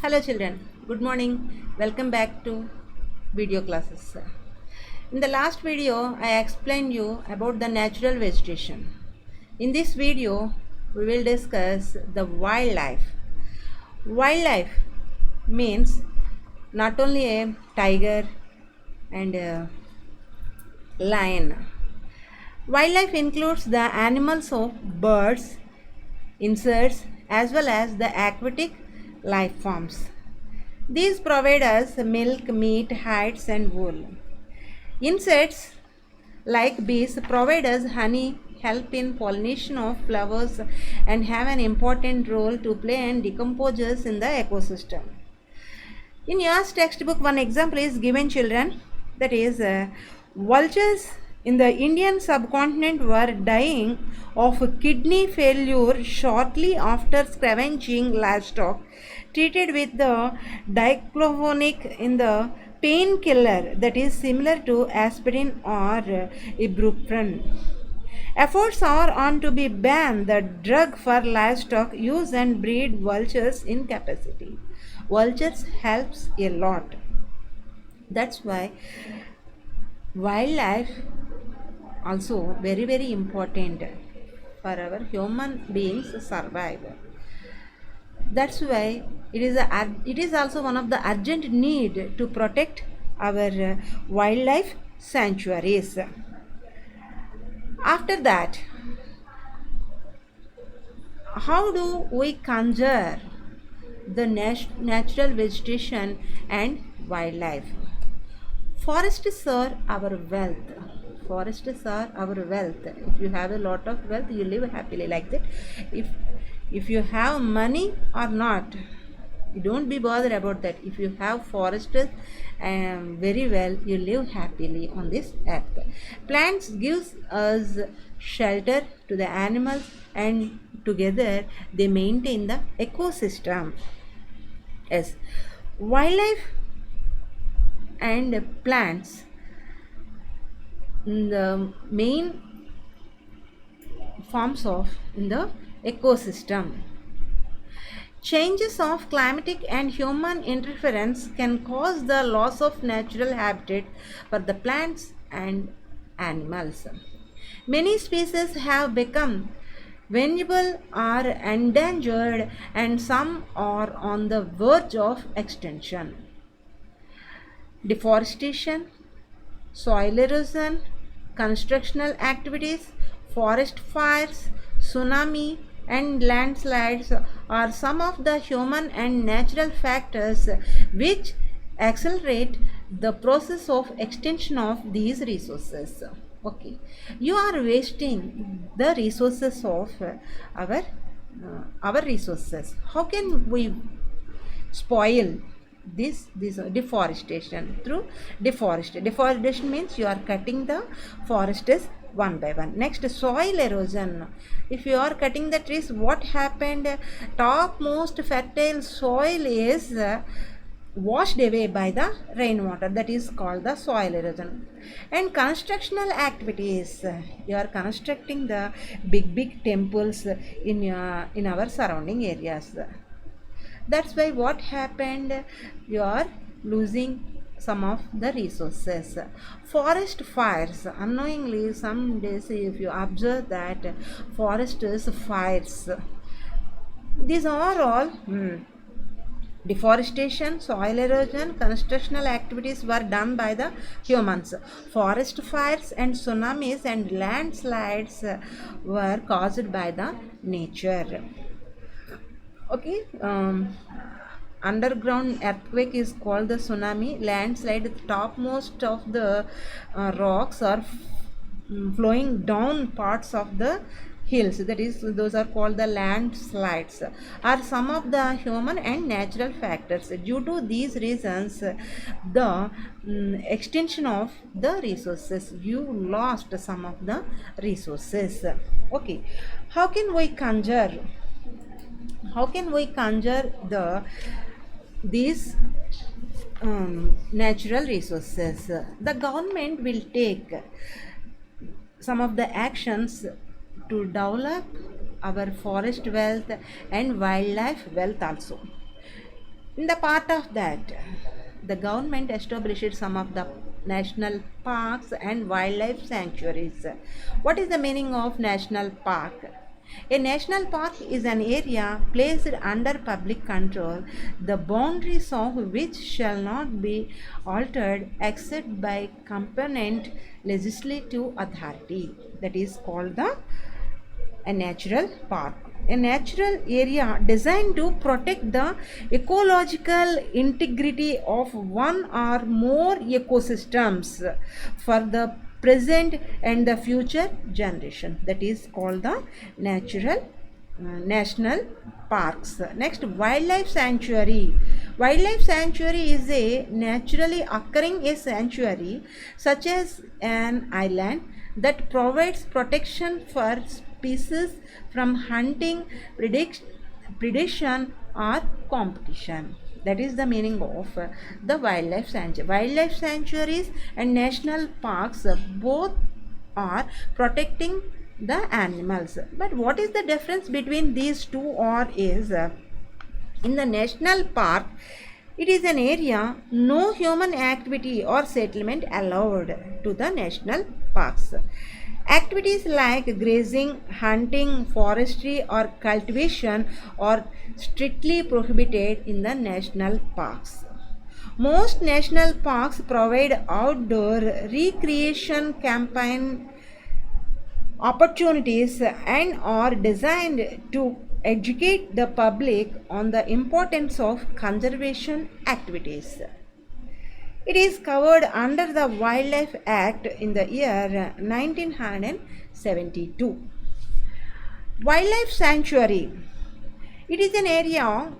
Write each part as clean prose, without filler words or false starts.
Hello children, good morning. Welcome back to video classes. In the last video, I explained you about the natural vegetation. In this video, we will discuss the wildlife. Wildlife means not only a tiger and a lion. Wildlife includes the animals of birds, insects, as well as the aquatic life forms. These provide us milk, meat, hides, and wool. Insects like bees provide us honey, help in pollination of flowers, and have an important role to play and decompose in the ecosystem. In your textbook, one example is given, children, that is, vultures in the Indian subcontinent were dying of kidney failure shortly after scavenging livestock treated with the diclofenac in the painkiller that is similar to aspirin or ibuprofen. Efforts are on to be ban the drug for livestock use and breed vultures in capacity. Vultures helps a lot. That's why wildlife also very important for our human beings survive. That's why it is also one of the urgent need to protect our wildlife sanctuaries. After that, how do we conserve the natural vegetation and wildlife? Forests are our wealth. Forests are our wealth. If you have a lot of wealth, you live happily like that. If you have money or not, you don't be bothered about that. If you have forests very well, you live happily on this earth. Plants gives us shelter to the animals, and together they maintain the ecosystem. Yes, wildlife and plants, the main forms of in the ecosystem. Changes of climatic and human interference can cause the loss of natural habitat for the plants and animals. Many species have become vulnerable or endangered, and some are on the verge of extinction. Deforestation, soil erosion, constructional activities, forest fires, tsunami, and landslides are some of the human and natural factors which accelerate the process of extinction of these resources. Okay, you are wasting the resources of our resources. How can we spoil this deforestation? Through deforestation means you are cutting the forests one by one. Next, soil erosion. If you are cutting the trees, what happened? Topmost fertile soil is washed away by the rainwater, that is called the soil erosion. And constructional activities, you are constructing the big temples in our surrounding areas. That's why what happened? You are losing some of the resources. Forest fires. Unknowingly, some days if you observe that forest is fires. These are all deforestation, soil erosion, constructional activities were done by the humans. Forest fires and tsunamis and landslides were caused by the nature. Okay, underground earthquake is called the tsunami. Landslide, the topmost of the rocks are flowing down parts of the hills, that is, those are called the landslides, are some of the human and natural factors. Due to these reasons, the extension of the resources, you lost some of the resources. Okay, how can we conserve these natural resources? The government will take some of the actions to develop our forest wealth and wildlife wealth also. In the part of that, the government established some of the national parks and wildlife sanctuaries. What is the meaning of national park? A national park is an area placed under public control, the boundaries of which shall not be altered except by competent legislative authority. That is called a natural park. A natural area designed to protect the ecological integrity of one or more ecosystems for the present and the future generation. That is called the national parks. Next, wildlife sanctuary. Wildlife sanctuary is a naturally occurring a sanctuary such as an island that provides protection for species from hunting, predation or competition. That is the meaning of the wildlife sanctuary. Wildlife sanctuaries and national parks both are protecting the animals. But what is the difference between these two? Or is in the national park, it is an area no human activity or settlement allowed to the national parks. Activities like grazing, hunting, forestry or cultivation are strictly prohibited in the national parks. Most national parks provide outdoor recreation campaign opportunities and are designed to educate the public on the importance of conservation activities. It is covered under the Wildlife Act in the year 1972. Wildlife sanctuary. It is an area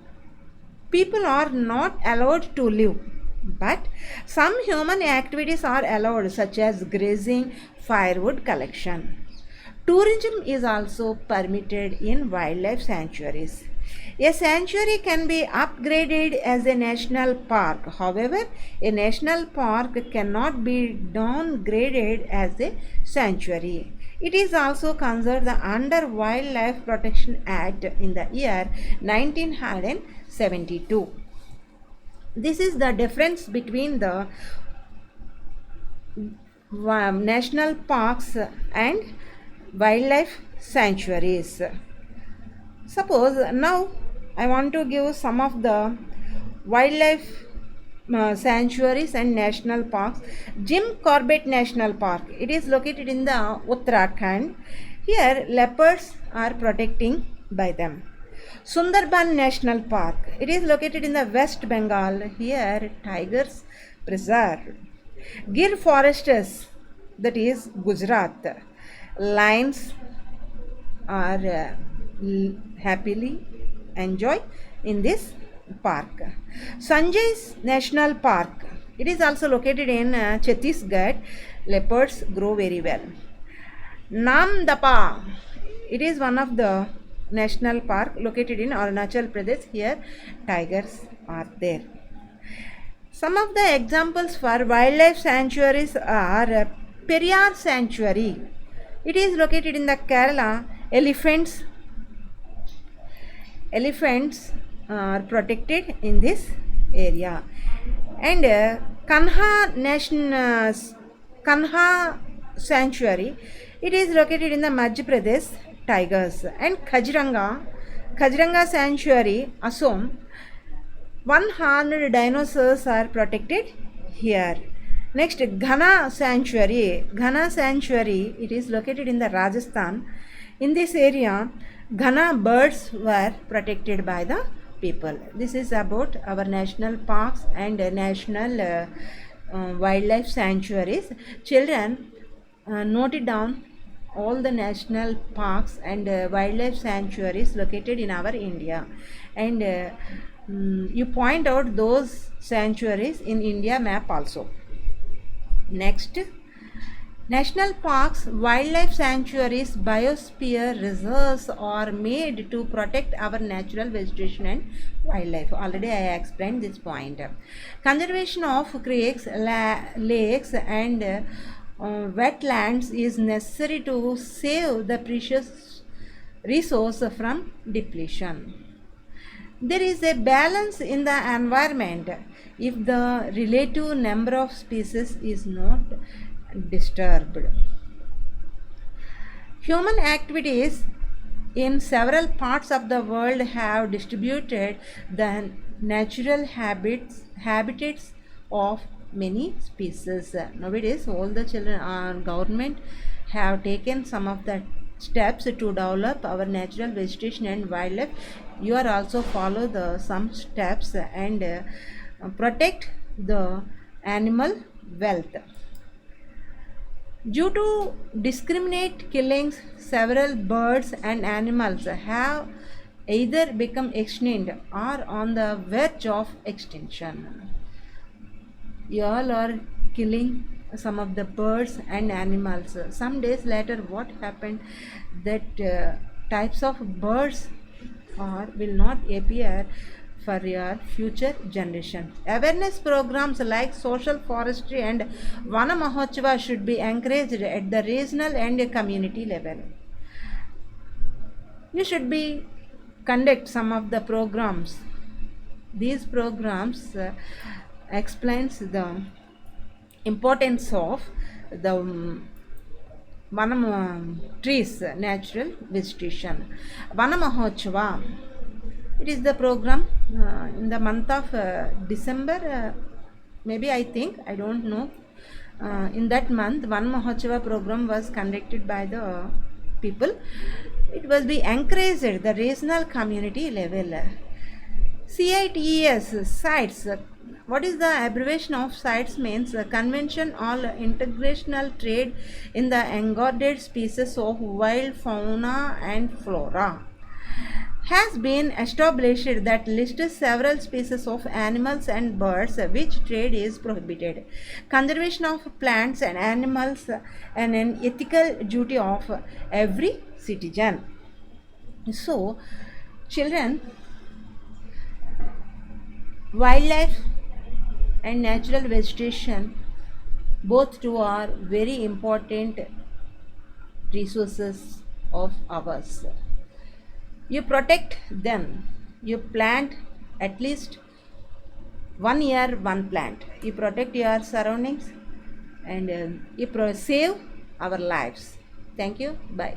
people are not allowed to live, but some human activities are allowed, such as grazing, firewood collection. Tourism is also permitted in wildlife sanctuaries. A sanctuary can be upgraded as a national park. However, a national park cannot be downgraded as a sanctuary. It is also considered under Wildlife Protection Act in the year 1972. This is the difference between the national parks and wildlife sanctuaries. Suppose now I want to give some of the wildlife sanctuaries and national parks. Jim Corbett National Park. It is located in the Uttarakhand. Here leopards are protecting by them. Sundarban National Park. It is located in the West Bengal. Here tigers preserved. Gir forests, that is Gujarat. Lions are happily enjoy in this park. Sanjay's National Park. It is also located in Chhattisgarh. Leopards grow very well. Namdapa. It is one of the national park located in Arunachal Pradesh. Here tigers are there. Some of the examples for wildlife sanctuaries are Periyar Sanctuary. It is located in the Kerala. Elephants are protected in this area. And Kanha Sanctuary. It is located in the Madhya Pradesh. Tigers. And Kaziranga Sanctuary, Assam. One-horned dinosaurs are protected here. Next, Ghana Sanctuary. Ghana Sanctuary, it is located in the Rajasthan. In this area, Ghana birds were protected by the people. This is about our national parks and national wildlife sanctuaries. Children, note it down all the national parks and wildlife sanctuaries located in our India. And you point out those sanctuaries in India map also. Next, national parks, wildlife sanctuaries, biosphere reserves are made to protect our natural vegetation and wildlife. Already I explained this point. Conservation of creeks, lakes and wetlands is necessary to save the precious resource from depletion. There is a balance in the environment if the relative number of species is not disturbed. Human activities in several parts of the world have distributed the natural habitats of many species. Nowadays, all the children government have taken some of the steps to develop our natural vegetation and wildlife. You are also follow the some steps and protect the animal wealth. Due to discriminate killings, several birds and animals have either become extinct or on the verge of extinction. You all are killing some of the birds and animals. Some days later, what happened? That types of birds will not appear for your future generation. Awareness programs like social forestry and Vana Mahotsav should be encouraged at the regional and community level. You should be conduct some of the programs. These programs explains the importance of the trees, natural vegetation. Vana Mahotsav. It is the program in the month of December, maybe I think, I don't know. In that month, Van Mahotsav program was conducted by the people. It was be encouraged at the regional community level. CITES, sites. What is the abbreviation of CITES means? Convention on International Trade in the Endangered Species of Wild Fauna and Flora has been established that lists several species of animals and birds which trade is prohibited. Conservation of plants and animals and an ethical duty of every citizen. So, children, wildlife and natural vegetation, both two are very important resources of ours. You protect them. You plant at least 1 year one plant. You protect your surroundings and you save our lives. Thank you. Bye.